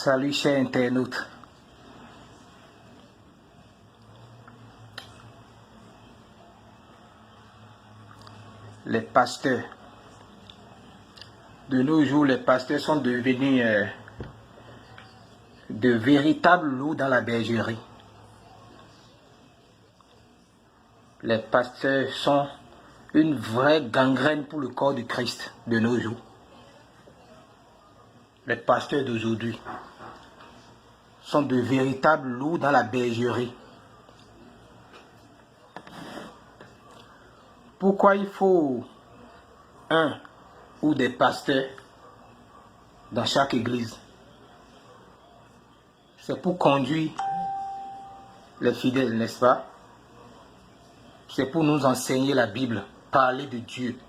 Salut chers internautes. Les pasteurs. De nos jours, les pasteurs sont devenus de véritables loups dans la bergerie. Les pasteurs sont une vraie gangrène pour le corps du Christ de nos jours. Les pasteurs d'aujourd'hui sont de véritables loups dans la bergerie. Pourquoi il faut un ou des pasteurs dans chaque église? C'est pour conduire les fidèles, n'est-ce pas? C'est pour nous enseigner la Bible, parler de Dieu.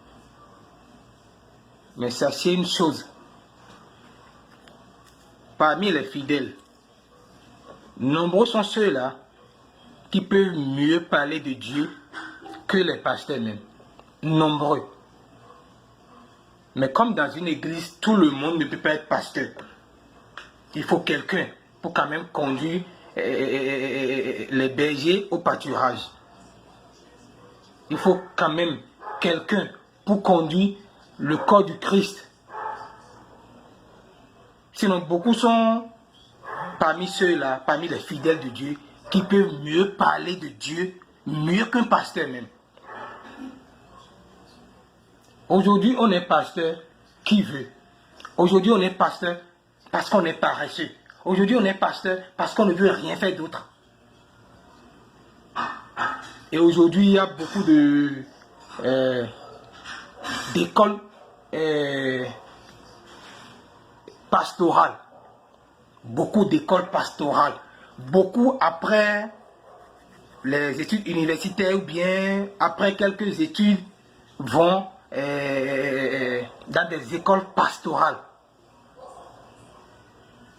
Mais sachez une chose, parmi les fidèles, nombreux sont ceux-là qui peuvent mieux parler de Dieu que les pasteurs même. Nombreux. Mais comme dans une église, tout le monde ne peut pas être pasteur. Il faut quelqu'un pour quand même conduire les bergers au pâturage. Il faut quand même quelqu'un pour conduire le corps du Christ. Sinon, beaucoup sont parmi ceux-là, parmi les fidèles de Dieu, qui peuvent mieux parler de Dieu, mieux qu'un pasteur même. Aujourd'hui, on est pasteur qui veut. Aujourd'hui, on est pasteur parce qu'on est paresseux. Aujourd'hui, on est pasteur parce qu'on ne veut rien faire d'autre. Et aujourd'hui, il y a beaucoup d'écoles pastorales. Beaucoup d'écoles pastorales. Beaucoup après les études universitaires ou bien après quelques études vont dans des écoles pastorales.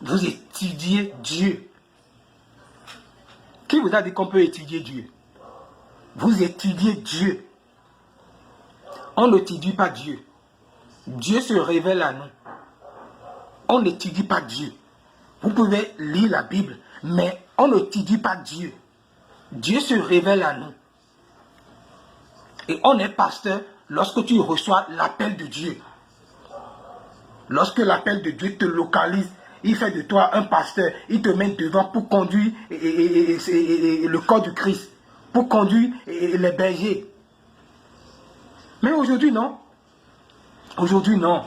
Vous étudiez Dieu. Qui vous a dit qu'on peut étudier Dieu? Vous étudiez Dieu. On n'étudie pas Dieu. Dieu se révèle à nous. On n'étudie pas Dieu. Vous pouvez lire la Bible, mais on n'étudie pas Dieu. Dieu se révèle à nous. Et on est pasteur lorsque tu reçois l'appel de Dieu. Lorsque l'appel de Dieu te localise, il fait de toi un pasteur. Il te met devant pour conduire le corps du Christ. Pour conduire les bergers. Mais aujourd'hui, non. Aujourd'hui, non.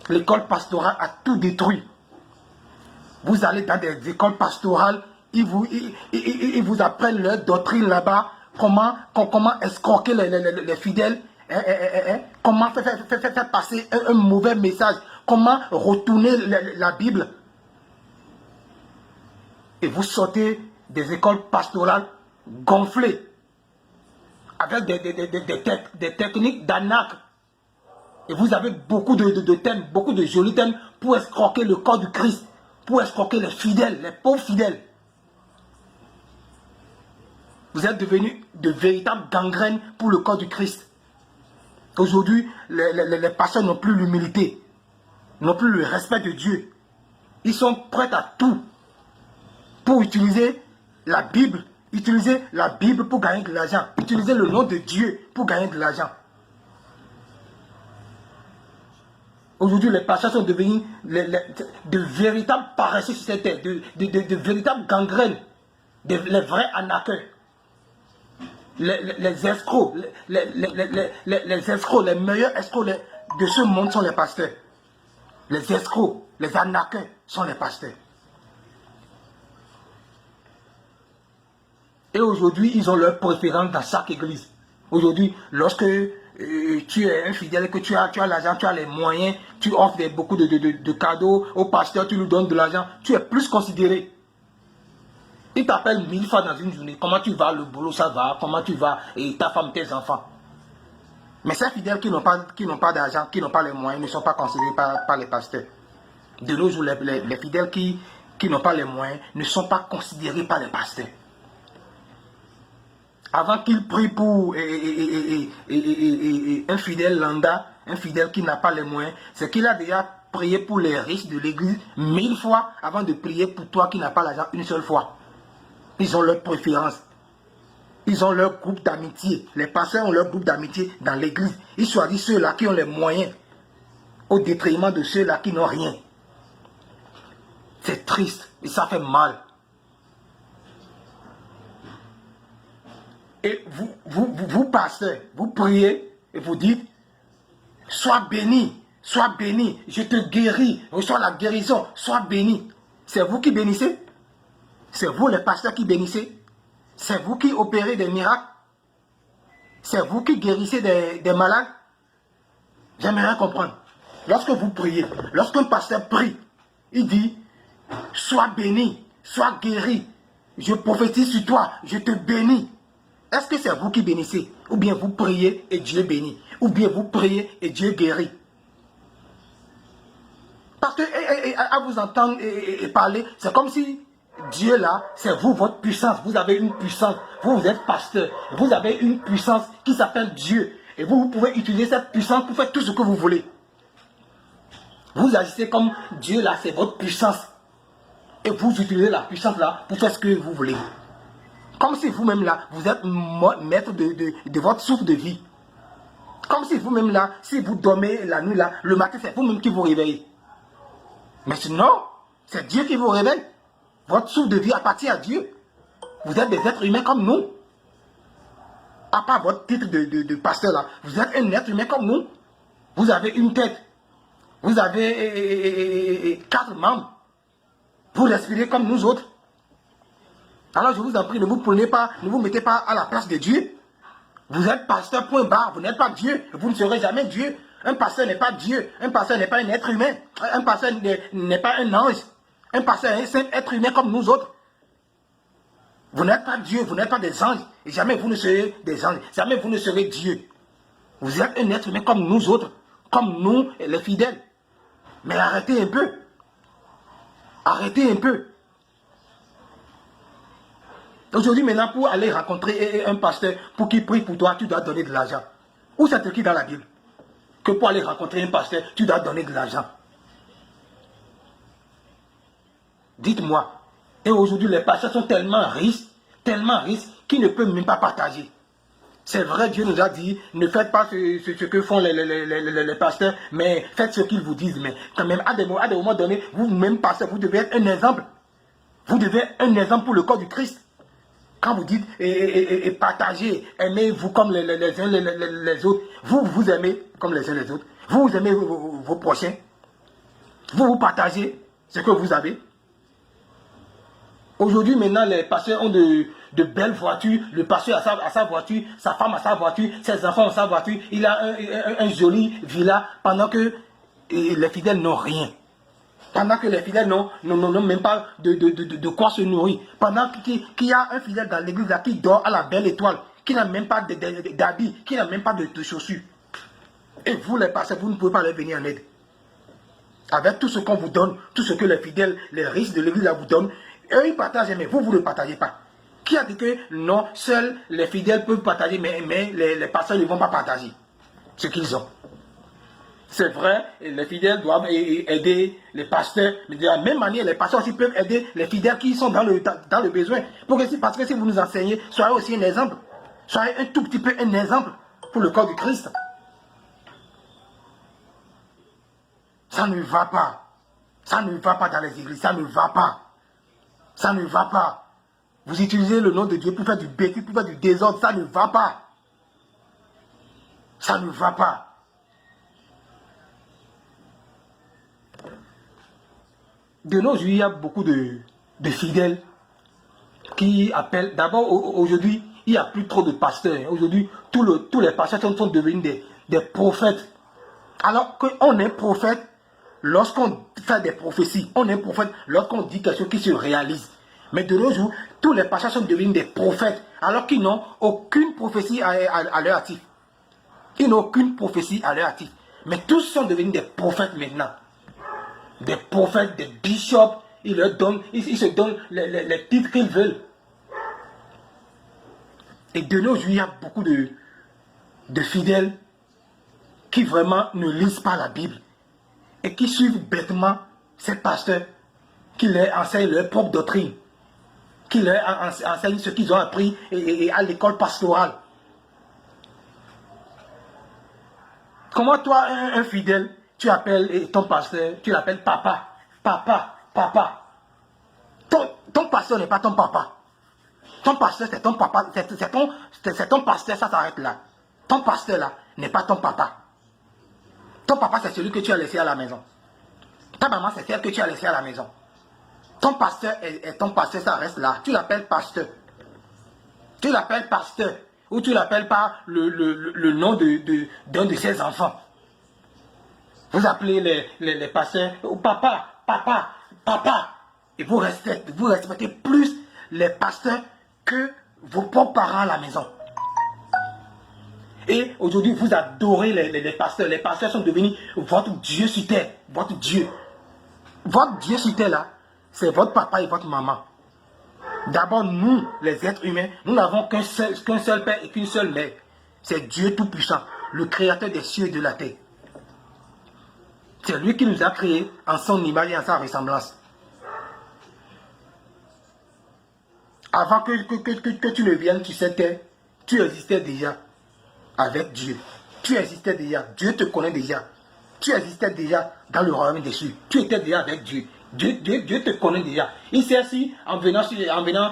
L'école pastorale a tout détruit. Vous allez dans des écoles pastorales, ils vous apprennent leur doctrine là-bas, comment escroquer les fidèles, comment faire passer un mauvais message, comment retourner la Bible. Et vous sortez des écoles pastorales gonflées, avec des techniques d'arnaque. Et vous avez beaucoup de thèmes, beaucoup de jolis thèmes pour escroquer le corps du Christ, pour escroquer les fidèles, les pauvres fidèles. Vous êtes devenus de véritables gangrènes pour le corps du Christ. Aujourd'hui, les pasteurs n'ont plus l'humilité, n'ont plus le respect de Dieu. Ils sont prêts à tout pour utiliser la Bible, pour gagner de l'argent, utiliser le nom de Dieu pour gagner de l'argent. Aujourd'hui, les pasteurs sont devenus de véritables paresseux sur cette terre, de véritables gangrènes, les vrais arnaqueurs. Les escrocs, les escrocs, les meilleurs escrocs de ce monde sont les pasteurs. Les escrocs, les arnaqueurs sont les pasteurs. Et aujourd'hui, ils ont leur préférence dans chaque église. Aujourd'hui, lorsque tu es un fidèle, que tu as l'argent, tu as les moyens, tu offres beaucoup de cadeaux au pasteur, tu lui donnes de l'argent, tu es plus considéré. Il t'appelle 1000 fois dans une journée. Comment tu vas, le boulot, ça va, comment tu vas, et ta femme, tes enfants. Mais ces fidèles qui n'ont pas d'argent, qui n'ont pas les moyens, ne sont pas considérés par les pasteurs. De nos jours, les fidèles qui n'ont pas les moyens ne sont pas considérés par les pasteurs. Avant qu'il prie pour un fidèle lambda, un fidèle qui n'a pas les moyens, c'est qu'il a déjà prier pour les riches de l'église 1000 fois avant de prier pour toi qui n'as pas l'argent une seule fois. Ils ont leur préférence. Ils ont leur groupe d'amitié. Les pasteurs ont leur groupe d'amitié dans l'église. Ils choisissent ceux-là qui ont les moyens au détriment de ceux-là qui n'ont rien. C'est triste et ça fait mal. Et vous pasteurs, vous priez et vous dites, sois béni, je te guéris, reçois la guérison, sois béni. C'est vous qui bénissez? C'est vous les pasteurs qui bénissez? C'est vous qui opérez des miracles? C'est vous qui guérissez des malades? J'aimerais comprendre. Lorsque vous priez, lorsqu'un pasteur prie, il dit, sois béni, sois guéri, je prophétise sur toi, je te bénis. Est-ce que c'est vous qui bénissez? Ou bien vous priez et Dieu bénit? Ou bien vous priez et Dieu guérit? Parce que à vous entendre et parler, c'est comme si Dieu là, c'est vous, votre puissance. Vous avez une puissance. Vous êtes pasteur. Vous avez une puissance qui s'appelle Dieu. Et vous pouvez utiliser cette puissance pour faire tout ce que vous voulez. Vous agissez comme Dieu là, c'est votre puissance. Et vous utilisez la puissance là pour faire ce que vous voulez. Comme si vous-même là, vous êtes maître de votre souffle de vie. Comme si vous-même là, si vous dormez la nuit là, le matin c'est vous-même qui vous réveillez. Mais sinon, c'est Dieu qui vous réveille. Votre souffle de vie appartient à Dieu. Vous êtes des êtres humains comme nous. À part votre titre de pasteur là, vous êtes un être humain comme nous. Vous avez une tête. Vous avez 4 membres. Vous respirez comme nous autres. Alors je vous en prie, ne vous prenez pas, ne vous mettez pas à la place de Dieu. Vous êtes pasteur, point barre. Vous n'êtes pas Dieu. Vous ne serez jamais Dieu. Un pasteur n'est pas Dieu. Un pasteur n'est pas un être humain. Un pasteur n'est pas un ange. Un pasteur est un être humain comme nous autres. Vous n'êtes pas Dieu. Vous n'êtes pas des anges. Et jamais vous ne serez des anges. Jamais vous ne serez Dieu. Vous êtes un être humain comme nous autres. Comme nous, les fidèles. Mais arrêtez un peu. Arrêtez un peu. Aujourd'hui, maintenant, pour aller rencontrer un pasteur, pour qu'il prie pour toi, tu dois donner de l'argent. Où c'est écrit dans la Bible? Que pour aller rencontrer un pasteur, tu dois donner de l'argent. Dites-moi. Et aujourd'hui, les pasteurs sont tellement riches, qu'ils ne peuvent même pas partager. C'est vrai, Dieu nous a dit, ne faites pas ce que font les pasteurs, mais faites ce qu'ils vous disent. Mais quand même, à des moments donnés, vous-même, pasteur, vous devez être un exemple. Vous devez être un exemple pour le corps du Christ. Quand vous dites et partagez, aimez-vous comme les uns les autres, vous aimez comme les uns les autres, vous aimez vos prochains, vous partagez ce que vous avez. Aujourd'hui, maintenant, les pasteurs ont de belles voitures, le pasteur a sa voiture, sa femme a sa voiture, ses enfants ont sa voiture, il a un joli villa, pendant que les fidèles n'ont rien. Pendant que les fidèles n'ont même pas de quoi se nourrir. Pendant qu'il y a un fidèle dans l'église qui dort à la belle étoile, qui n'a même pas d'habits, qui n'a même pas de chaussures. Et vous, les pasteurs, vous ne pouvez pas leur venir en aide. Avec tout ce qu'on vous donne, tout ce que les fidèles, les riches de l'église vous donnent, eux ils partagent, mais vous ne partagez pas. Qui a dit que non, seuls les fidèles peuvent partager, mais les pasteurs ne vont pas partager ce qu'ils ont? C'est vrai, les fidèles doivent aider les pasteurs, mais de la même manière, les pasteurs aussi peuvent aider les fidèles qui sont dans le besoin. Parce que si vous nous enseignez, soyez aussi un exemple. Soyez un tout petit peu un exemple pour le corps du Christ. Ça ne va pas. Ça ne va pas dans les églises, ça ne va pas. Ça ne va pas. Vous utilisez le nom de Dieu pour faire du bêtise, pour faire du désordre, ça ne va pas. Ça ne va pas. De nos jours, il y a beaucoup de fidèles qui appellent. D'abord, aujourd'hui, il n'y a plus trop de pasteurs. Aujourd'hui, tous les pasteurs sont devenus des prophètes. Alors qu'on est prophète lorsqu'on fait des prophéties. On est prophète lorsqu'on dit quelque chose qui se réalise. Mais de nos jours, tous les pasteurs sont devenus des prophètes. Alors qu'ils n'ont aucune prophétie à leur actif. Ils n'ont aucune prophétie à leur actif. Mais tous sont devenus des prophètes maintenant. Des prophètes, des bishops, ils se donnent les titres qu'ils veulent. Et de nos jours, il y a beaucoup de fidèles qui vraiment ne lisent pas la Bible. et qui suivent bêtement ces pasteurs qui leur enseignent leur propre doctrine, qui leur enseignent ce qu'ils ont appris et à l'école pastorale. Comment toi, un fidèle, tu appelles ton pasteur, tu l'appelles papa, papa, papa. Ton pasteur n'est pas ton papa. Ton pasteur, c'est ton papa, c'est ton pasteur, ça s'arrête là. Ton pasteur là n'est pas ton papa. Ton papa, c'est celui que tu as laissé à la maison. Ta maman, c'est celle que tu as laissée à la maison. Ton pasteur est ton pasteur, ça reste là. Tu l'appelles pasteur. Tu l'appelles pasteur. Ou tu l'appelles par le nom d'un de ses enfants. Vous appelez les pasteurs papa, papa, papa. Et vous respectez plus les pasteurs que vos propres parents à la maison. Et aujourd'hui, vous adorez les pasteurs. Les pasteurs sont devenus votre Dieu sur terre. Votre Dieu. Votre Dieu sur terre là, c'est votre papa et votre maman. D'abord, nous, les êtres humains, nous n'avons qu'un seul père et qu'une seule mère. C'est Dieu Tout-Puissant, le créateur des cieux et de la terre. C'est lui qui nous a créés en son image et en sa ressemblance. Avant que tu ne viennes sur cette terre, tu existais déjà avec Dieu. Tu existais déjà. Dieu te connaît déjà. Tu existais déjà dans le royaume des cieux. Tu étais déjà avec Dieu. Dieu te connaît déjà. Il sait si en venant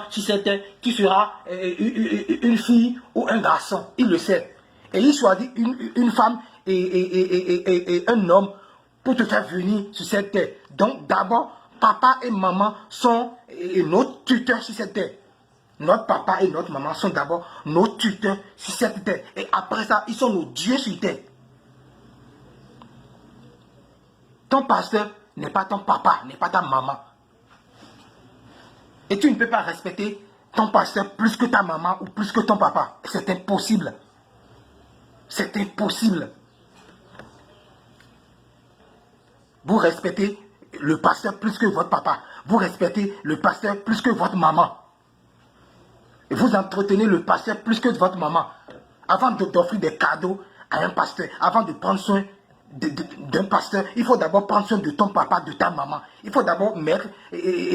sur cette terre, tu seras une fille ou un garçon. Il le sait. Et il choisit une femme et un homme pour te faire venir sur cette terre. Donc d'abord, papa et maman sont nos tuteurs sur cette terre. Notre papa et notre maman sont d'abord nos tuteurs sur cette terre. Et après ça, ils sont nos dieux sur terre. Ton pasteur n'est pas ton papa, n'est pas ta maman. Et tu ne peux pas respecter ton pasteur plus que ta maman ou plus que ton papa. C'est impossible. C'est impossible. Vous respectez le pasteur plus que votre papa. Vous respectez le pasteur plus que votre maman. Et vous entretenez le pasteur plus que votre maman. Avant d'offrir des cadeaux à un pasteur, avant de prendre soin d'un pasteur, il faut d'abord prendre soin de ton papa, de ta maman. Il faut d'abord mettre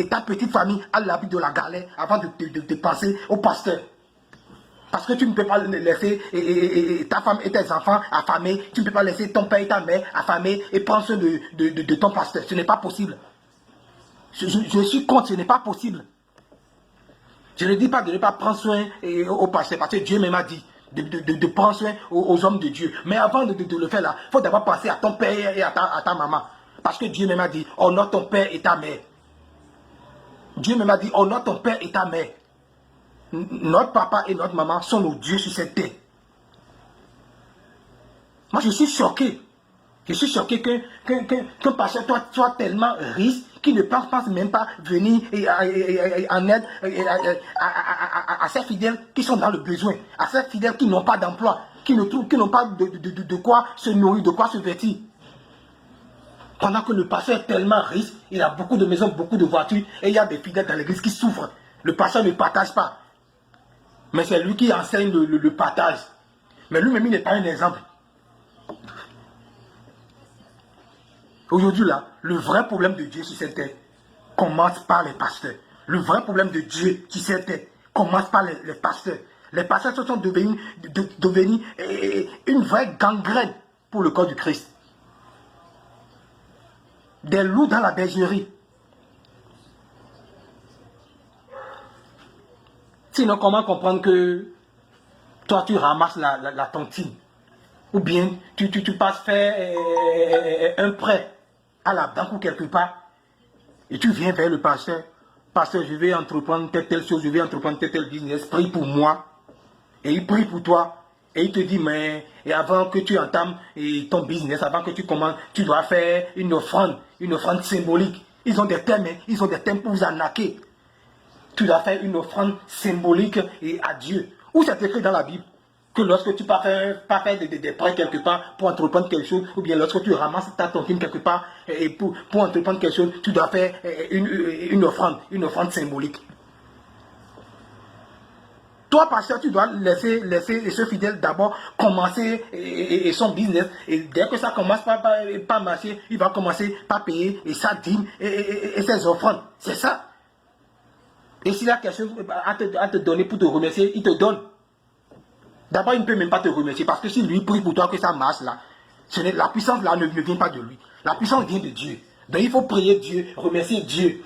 ta petite famille à l'abri de la galère avant de penser au pasteur. Parce que tu ne peux pas laisser ta femme et tes enfants affamés. Tu ne peux pas laisser ton père et ta mère affamés et prendre soin de ton pasteur. Ce n'est pas possible. Je suis contre, ce n'est pas possible. Je ne dis pas de ne pas prendre soin au pasteur, parce que Dieu même a dit de prendre soin aux hommes de Dieu. Mais avant de le faire là, il faut d'abord penser à ton père et à ta maman. Parce que Dieu même a dit, honore ton père et ta mère. Dieu même a dit, honore ton père et ta mère. Notre papa et notre maman sont nos dieux sur cette terre. Moi, je suis choqué. Je suis choqué qu'un pasteur soit tellement riche qu'il ne pense même pas venir en aide à ces fidèles qui sont dans le besoin, à ces fidèles qui n'ont pas d'emploi, qui n'ont pas de quoi se nourrir, de quoi se vêtir. Pendant que le pasteur est tellement riche, il a beaucoup de maisons, beaucoup de voitures, et il y a des fidèles dans l'église qui souffrent. Le pasteur ne partage pas. Mais c'est lui qui enseigne le partage. Mais lui-même, il n'est pas un exemple. Aujourd'hui, là, le vrai problème de Dieu sur cette terre commence par les pasteurs. Le vrai problème de Dieu sur cette terre commence par les pasteurs. Les pasteurs sont devenus une vraie gangrène pour le corps du Christ. Des loups dans la bergerie. Sinon, comment comprendre que toi, tu ramasses la tontine? Ou bien, tu passes faire un prêt à la banque ou quelque part, et tu viens vers le pasteur. Pasteur, je vais entreprendre telle chose, je vais entreprendre tel business, prie pour moi. Et il prie pour toi. Et il te dit, mais avant que tu entames ton business, avant que tu commences, tu dois faire une offrande symbolique. Ils ont des thèmes pour vous arnaquer. Tu dois faire une offrande symbolique à Dieu. Où c'est écrit dans la Bible que lorsque tu pas faire des prêts quelque part pour entreprendre quelque chose, ou bien lorsque tu ramasses ta tontine quelque part et pour entreprendre quelque chose, tu dois faire une offrande symbolique. Toi, pasteur, tu dois laisser ce fidèle d'abord commencer et son business. Et dès que ça commence pas marcher, il va commencer par payer et sa dîme et ses offrandes. C'est ça. Et s'il a quelque chose à te donner pour te remercier, il te donne. D'abord, il ne peut même pas te remercier parce que si lui prie pour toi que ça marche là, la puissance là ne vient pas de lui. La puissance vient de Dieu. Donc il faut prier Dieu, remercier Dieu.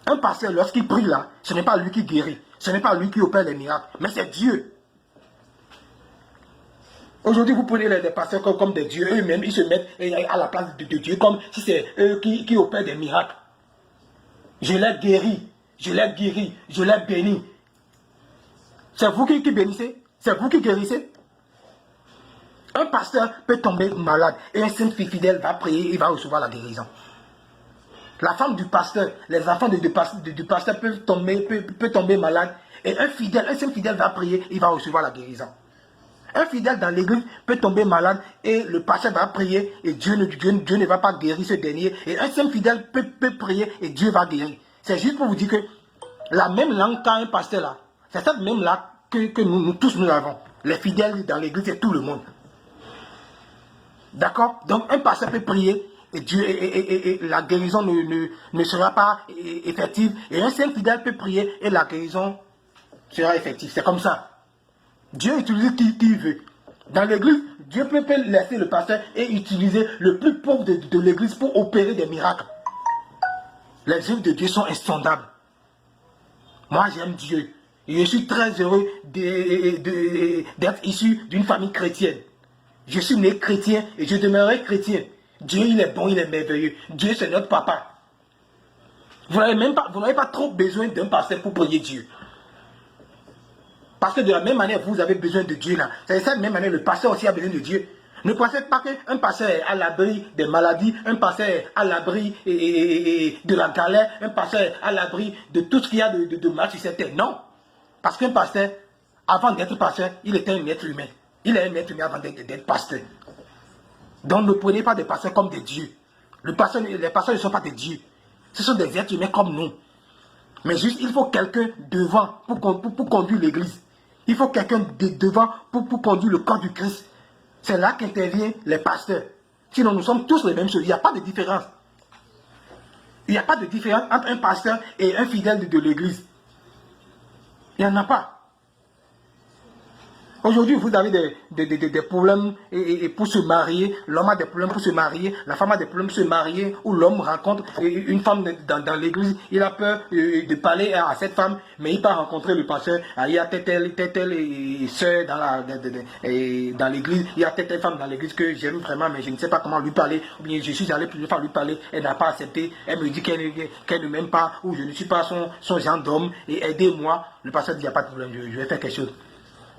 Un pasteur, lorsqu'il prie là, ce n'est pas lui qui guérit. Ce n'est pas lui qui opère les miracles, mais c'est Dieu. Aujourd'hui, vous prenez des pasteurs comme des dieux. Eux-mêmes, ils se mettent à la place de Dieu comme si c'est eux qui opèrent des miracles. Je l'ai guéri, je l'ai guéri, je l'ai béni. C'est vous qui bénissez, c'est vous qui guérissez. Un pasteur peut tomber malade et un saint fidèle va prier, il va recevoir la guérison. La femme du pasteur, les enfants du pasteur peuvent tomber malades et un saint fidèle va prier, il va recevoir la guérison. Un fidèle dans l'église peut tomber malade et le pasteur va prier et Dieu ne va pas guérir ce dernier. Et un saint fidèle peut prier et Dieu va guérir. C'est juste pour vous dire que la même langue qu'a un pasteur là, c'est cette même langue que nous tous nous avons. Les fidèles dans l'église, c'est tout le monde. D'accord? Donc un pasteur peut prier et Dieu et la guérison ne sera pas effective. Et un saint fidèle peut prier et la guérison sera effective. C'est comme ça. Dieu utilise qui veut. Dans l'église, Dieu peut laisser le pasteur et utiliser le plus pauvre de l'église pour opérer des miracles. Les œuvres de Dieu sont insondables. Moi, j'aime Dieu. Et je suis très heureux d'être issu d'une famille chrétienne. Je suis né chrétien et je demeurerai chrétien. Dieu, il est bon, il est merveilleux. Dieu, c'est notre papa. Vous n'avez pas trop besoin d'un pasteur pour prier Dieu. Parce que de la même manière, vous avez besoin de Dieu là. C'est de cette même manière, le pasteur aussi a besoin de Dieu. Ne pensez pas qu'un pasteur est à l'abri des maladies, un pasteur est à l'abri de la galère, un pasteur est à l'abri de tout ce qu'il y a de mal sur cette terre. Non. Parce qu'un pasteur, avant d'être pasteur, il était un être humain. Il est un être humain avant d'être pasteur. Donc ne prenez pas des pasteurs comme des dieux. Les pasteurs ne sont pas des dieux. Ce sont des êtres humains comme nous. Mais juste, il faut quelqu'un devant pour conduire l'église. Il faut quelqu'un devant pour conduire le corps du Christ. C'est là qu'interviennent les pasteurs. Sinon, nous sommes tous les mêmes choses. Il n'y a pas de différence. Il n'y a pas de différence entre un pasteur et un fidèle de l'église. Il n'y en a pas. Aujourd'hui, vous avez des problèmes et pour se marier. L'homme a des problèmes pour se marier. La femme a des problèmes pour se marier. Ou l'homme rencontre une femme dans l'église. Il a peur de parler à cette femme. Mais il part rencontrer le pasteur. Il y a telle soeur dans l'église. Il y a telle femme dans l'église que j'aime vraiment. Mais je ne sais pas comment lui parler. Ou bien je suis allé plusieurs fois lui parler. Elle n'a pas accepté. Elle me dit qu'elle ne m'aime pas. Ou je ne suis pas son genre d'homme. Et aidez-moi. Le pasteur dit, il n'y a pas de problème. Je vais faire quelque chose.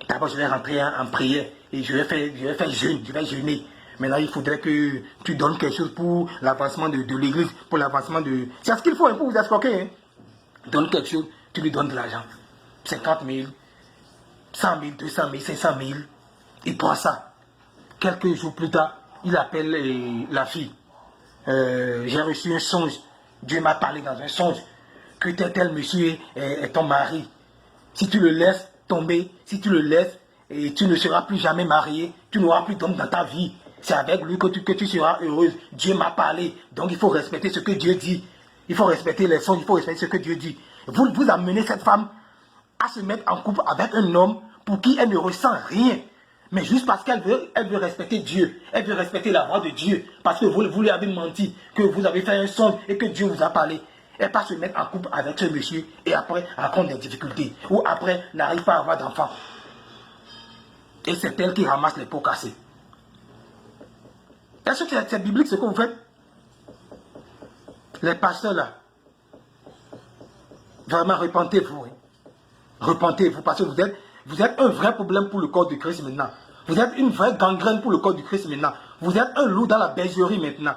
D'abord, je vais rentrer en prière et je vais faire jeûne, je vais jeûner. Maintenant, il faudrait que tu donnes quelque chose pour l'avancement de l'église, pour l'avancement de... C'est ce qu'il faut pour vous escroquer. Hein. Donne quelque chose, tu lui donnes de l'argent. 50 000, 100 000, 200 000, 500 000. Il prend ça. Quelques jours plus tard, il appelle la fille. J'ai reçu un songe. Dieu m'a parlé dans un songe que tel monsieur est ton mari. Si tu le laisses tomber, si tu le laisses, et tu ne seras plus jamais marié, tu n'auras plus d'homme dans ta vie. C'est avec lui que tu seras heureuse. Dieu m'a parlé. Donc il faut respecter ce que Dieu dit. Il faut respecter les sons, il faut respecter ce que Dieu dit. Vous amenez cette femme à se mettre en couple avec un homme pour qui elle ne ressent rien. Mais juste parce qu'elle veut respecter Dieu. Elle veut respecter la voix de Dieu. Parce que vous lui avez menti, que vous avez fait un songe et que Dieu vous a parlé. Elle pas se mettre en couple avec ce monsieur et après rencontre des difficultés. Ou après n'arrive pas à avoir d'enfant. Et c'est elle qui ramasse les pots cassés. Est-ce que c'est biblique ce que vous faites? Les pasteurs là. Vraiment repentez-vous. Hein. Repentez-vous parce que vous êtes un vrai problème pour le corps du Christ maintenant. Vous êtes une vraie gangrène pour le corps du Christ maintenant. Vous êtes un loup dans la bergerie maintenant.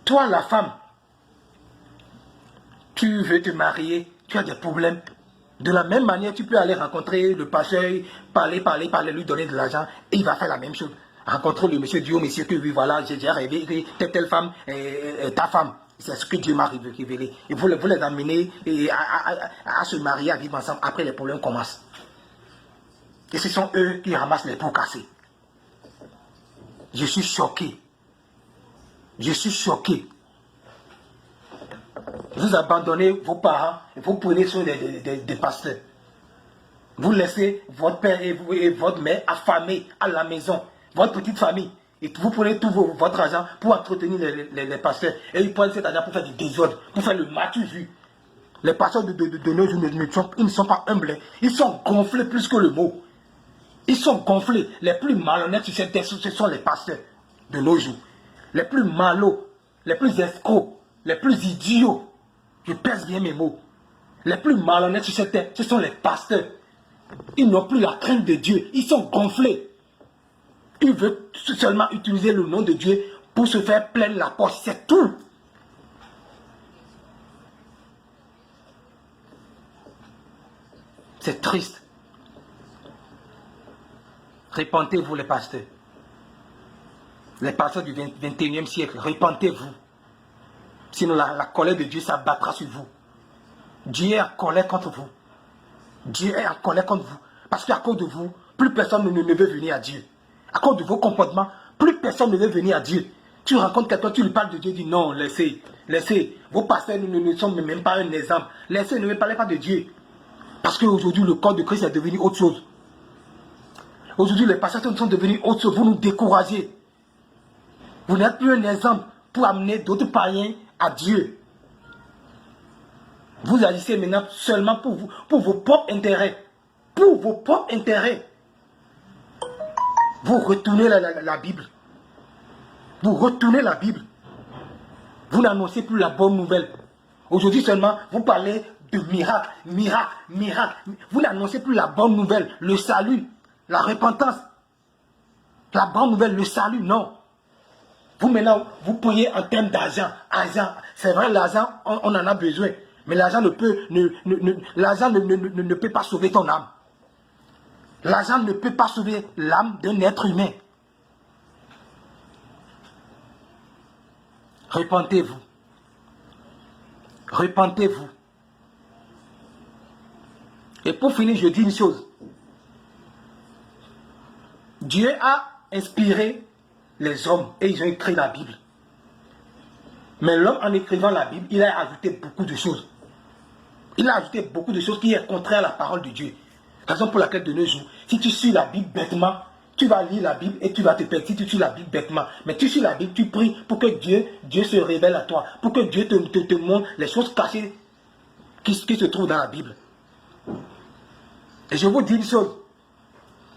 Toi, la femme, tu veux te marier, tu as des problèmes. De la même manière, tu peux aller rencontrer le pasteur, parler, lui donner de l'argent, et il va faire la même chose. Rencontrer le monsieur, dire au monsieur que oui, voilà, j'ai rêvé que telle femme est ta femme. C'est ce que Dieu m'a révélé. Et vous les amenez à se marier, à vivre ensemble. Après, les problèmes commencent. Et ce sont eux qui ramassent les pots cassés. Je suis choqué. Je suis choqué. Vous abandonnez vos parents et vous prenez soin des pasteurs. Vous laissez votre père et votre mère affamés à la maison, votre petite famille. Et vous prenez tout votre argent pour entretenir les pasteurs. Et ils prennent cet argent pour faire du désordre, pour faire le matou vu. Les pasteurs de nos jours ils ne sont pas humbles. Ils sont gonflés plus que le mot. Ils sont gonflés. Les plus malhonnêtes sur cette terre, ce sont les pasteurs de nos jours. Les plus malots, les plus escrocs, les plus idiots. Je pèse bien mes mots. Les plus malhonnêtes sur cette terre, ce sont les pasteurs. Ils n'ont plus la crainte de Dieu. Ils sont gonflés. Ils veulent seulement utiliser le nom de Dieu pour se faire pleine la poche. C'est tout. C'est triste. Répentez-vous les pasteurs. Les pasteurs du 21e siècle, répentez-vous. Sinon la colère de Dieu s'abattra sur vous. Dieu est en colère contre vous. Dieu est en colère contre vous. Parce qu'à cause de vous, plus personne ne veut venir à Dieu. À cause de vos comportements, plus personne ne veut venir à Dieu. Tu rencontres quelqu'un, tu lui parles de Dieu, dis non, laissez. Vos pasteurs ne sont même pas un exemple. Laissez, ne me parlez pas de Dieu. Parce qu'aujourd'hui, le corps de Christ est devenu autre chose. Aujourd'hui, les pasteurs sont devenus autre chose. Vous nous découragez. Vous n'êtes plus un exemple pour amener d'autres païens à Dieu. Vous agissez maintenant seulement pour vos propres intérêts. Pour vos propres intérêts. Vous retournez la Bible. Vous retournez la Bible. Vous n'annoncez plus la bonne nouvelle. Aujourd'hui seulement, vous parlez de miracle, miracle, miracle. Vous n'annoncez plus la bonne nouvelle, le salut, la repentance. La bonne nouvelle, le salut, non. Vous maintenant, vous priez en termes d'argent. Argent, c'est vrai, l'argent, on en a besoin. Mais l'argent ne peut pas sauver ton âme. L'argent ne peut pas sauver l'âme d'un être humain. Repentez-vous. Repentez-vous. Et pour finir, je dis une chose. Dieu a inspiré les hommes et ils ont écrit la Bible. Mais l'homme, en écrivant la Bible, il a ajouté beaucoup de choses. Il a ajouté beaucoup de choses qui sont contraires à la parole de Dieu. Raison pour laquelle de nos jours, si tu suis la Bible bêtement, tu vas lire la Bible et tu vas te perdre si tu suis la Bible bêtement. Mais tu suis la Bible, tu pries pour que Dieu se révèle à toi. Pour que Dieu te montre les choses cachées qui se trouvent dans la Bible. Et je vous dis une chose.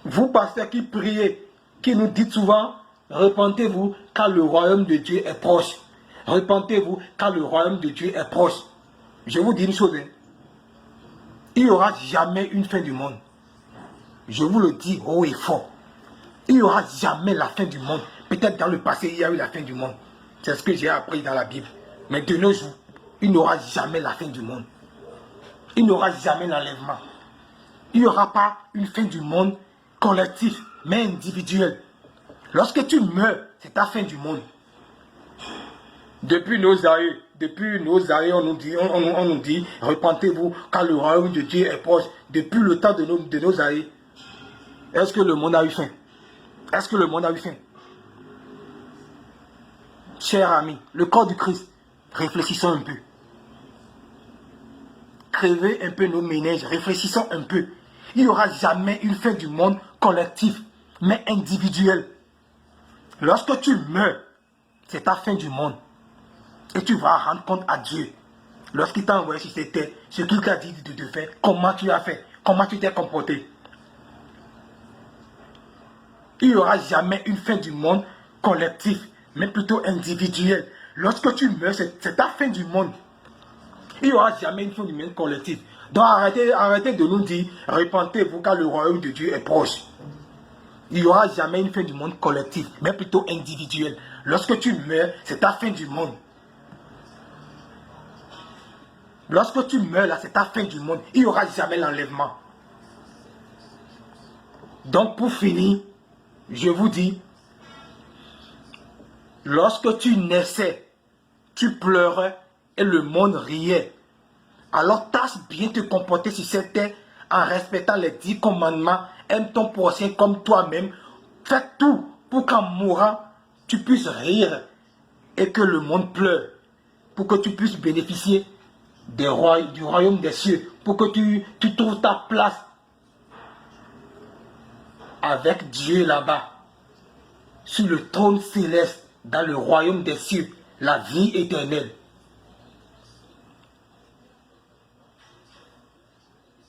Vous, pasteurs qui priez, qui nous dites souvent, repentez-vous car le royaume de Dieu est proche. Repentez-vous car le royaume de Dieu est proche. Je vous dis une chose. Il n'y aura jamais une fin du monde. Je vous le dis haut et fort. Il n'y aura jamais la fin du monde. Peut-être dans le passé, il y a eu la fin du monde. C'est ce que j'ai appris dans la Bible. Mais de nos jours, il n'y aura jamais la fin du monde. Il n'y aura jamais l'enlèvement. Il n'y aura pas une fin du monde collective, mais individuelle. Lorsque tu meurs, c'est ta fin du monde. Depuis nos aïeux, on nous dit, repentez-vous car le royaume de Dieu est proche. Depuis le temps de nos aïeux, est-ce que le monde a eu faim? Est-ce que le monde a eu faim? Chers amis, le corps du Christ, réfléchissons un peu. Crevez un peu nos méninges, réfléchissons un peu. Il n'y aura jamais une fin du monde collective, mais individuelle. Lorsque tu meurs, c'est ta fin du monde. Et tu vas rendre compte à Dieu. Lorsqu'il t'a envoyé sur cette terre, ce qu'il t'a dit de faire, comment tu as fait, comment tu t'es comporté. Il n'y aura jamais une fin du monde collective, mais plutôt individuelle. Lorsque tu meurs, c'est ta fin du monde. Il n'y aura jamais une fin du monde collective. Donc arrêtez de nous dire, repentez-vous car le royaume de Dieu est proche. Il n'y aura jamais une fin du monde collective, mais plutôt individuelle. Lorsque tu meurs, c'est ta fin du monde. Lorsque tu meurs là, c'est ta fin du monde. Il n'y aura jamais l'enlèvement. Donc pour finir, je vous dis, lorsque tu naissais, tu pleurais et le monde riait. Alors tâche bien te comporter sur cette terre en respectant les 10 commandements. Aime ton prochain comme toi-même. Fais tout pour qu'en mourant, tu puisses rire et que le monde pleure. Pour que tu puisses bénéficier du royaume des cieux. Pour que tu trouves ta place avec Dieu là-bas. Sur le trône céleste, dans le royaume des cieux. La vie éternelle.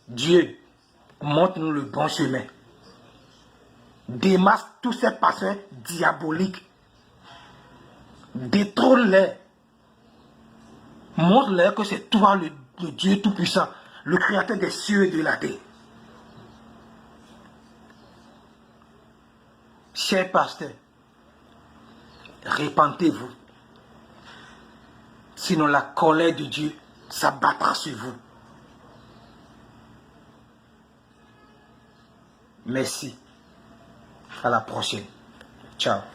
Dieu, montre-nous le bon chemin. Démasque tous ces pasteurs diaboliques. Détrône-les. Montre-leur que c'est toi le Dieu Tout-Puissant, le Créateur des cieux et de la terre. Chers pasteurs, répentez-vous. Sinon la colère de Dieu s'abattra sur vous. Merci. À la prochaine. Ciao.